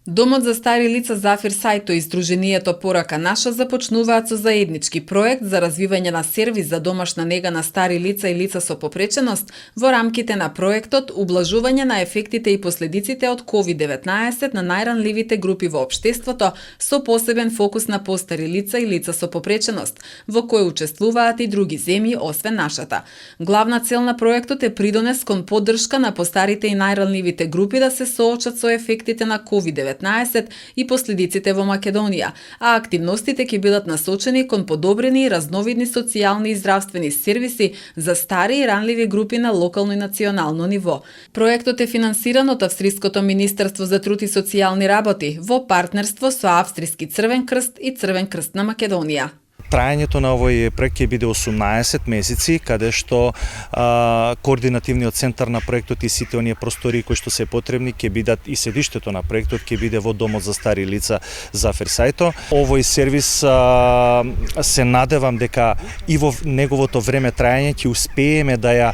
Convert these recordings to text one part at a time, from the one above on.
Домот за стари лица Зафир Сајто и Сдруженијето Порака наша започнуваат со заеднички проект за развивање на сервис за домашна нега на стари лица и лица со попреченост во рамките на проектот Ублажување на ефектите и последиците од COVID-19 на најранливите групи во општеството со посебен фокус на постари лица и лица со попреченост, во кој учествуваат и други земји освен нашата. Главна цел на проектот е придонес кон поддршка на постарите и најранливите групи да се соочат со ефектите на COVID-19 и последиците во Македонија, а активностите ќе бидат насочени кон подобрени и разновидни социјални и здравствени сервиси за стари и ранливи групи на локално и национално ниво. Проектот е финансиран од Австриското Министерство за труд и социјални работи во партнерство со Австриски Црвен крст и Црвен крст на Македонија. Трајањето на овој проект ќе биде 18 месеци, каде што координативниот центар на проектот и сите оние простори кои што се потребни ќе бидат и седиштето на проектот ќе биде во домот за стари лица Зафир Сајто. Овој сервис се надевам дека и во неговото време трајање ќе успееме да ја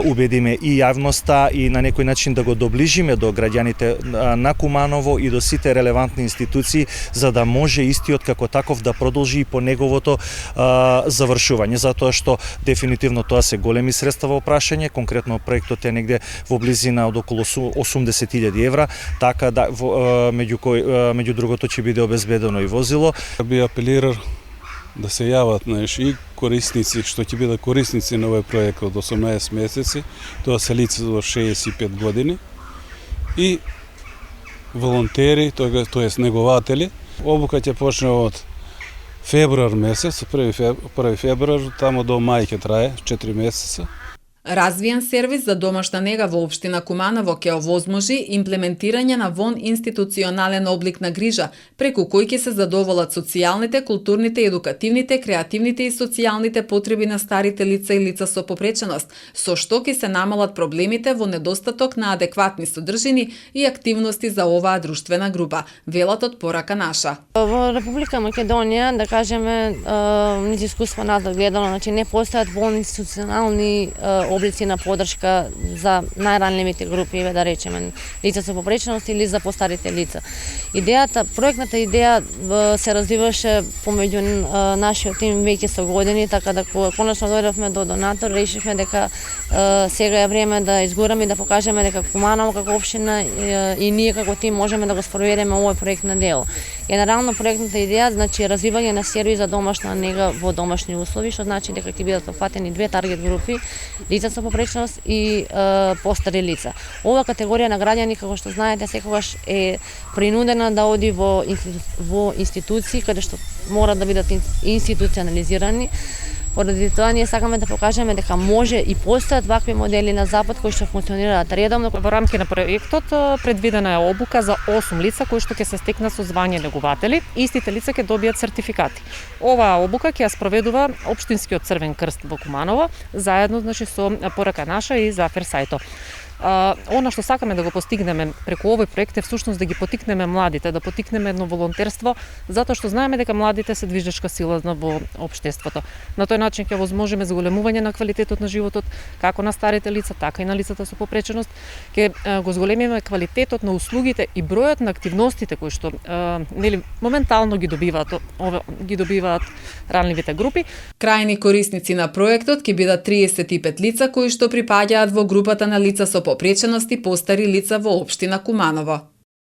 убедиме и јавноста и на некој начин да го доближиме до граѓаните на Куманово и до сите релевантни институции за да може истиот како таков да продолжи и по неговото завршување, затоа што дефинитивно тоа се големи средства во прашање, конкретно проектот е негде во близина од околу 80.000 евра, така да меѓу другото ќе биде обезбедено и возило. Би апелирал да се јават и корисници, што ќе бидат корисници на овој проект од 18 месеци, тоа се лица до 65 години и волонтери, тоест негователи. Обука ќе почне од февруар месец, 1 февруар, тамо до мај ќе трае 4 месеца. Развиен сервис за домашна нега во општина Куманово ќе овозможи имплементирање на институционален облик на грижа, преку кој ќе се задоволат социјалните, културните, едукативните, креативните и социјалните потреби на старите лица и лица со попреченост, со што ќе се намалат проблемите во недостаток на адекватни содржини и активности за оваа друштвена група, велат од Порака наша. Во Република Македонија, да кажеме, низ искуство назад гледано, значи не постојат институционални облици на поддршка за најранливите групи, да речеме, лица со попреченост или за постарите лица. Проектната идеја се развиваше помеѓу нашиот тим веќе со години, така да конечно дојдовме до донатор, решивме дека сега е време да изгураме и да покажеме дека Куманово како општина и ние како тим можеме да го спроведеме овој проект на дело. Генерално проектната идеја значи развивање на сервис за домашна нега во домашни услови, што значи дека ќе бидат опфатени две таргет групи, лица со попреченост и постари лица. Ова категорија на граѓани, како што знаете, секогаш е принудена да оди во институции каде што мора да бидат институционализирани. Поради тоа ние сакаме да покажеме дека може и постојат вакви модели на Запад кои што функционираат редовно. Во рамки на проектот предвидена е обука за 8 лица кои што ќе се стекнат со звање негователи. Истите лица ќе добијат сертификати. Оваа обука ќе ја спроведува Општинскиот Црвен крст во Куманово, заедно со Порака наша и Зафир Сајто. Она што сакаме да го постигнеме преку овој проект е всушност да ги потикнеме младите, да потикнеме едно волонтерство, затоа што знаеме дека младите се движечка сила во општеството. На тој начин ќе возможиме зголемување на квалитетот на животот, како на старите лица, така и на лицата со попреченост, ќе го зголемиме квалитетот на услугите и бројот на активностите кои што моментално ги добиваат ранливите групи. Крајни корисници на проектот ќе бидат 35 лица кои што припаѓаат во групата на лица со попреченост и постари лица во општина Куманово.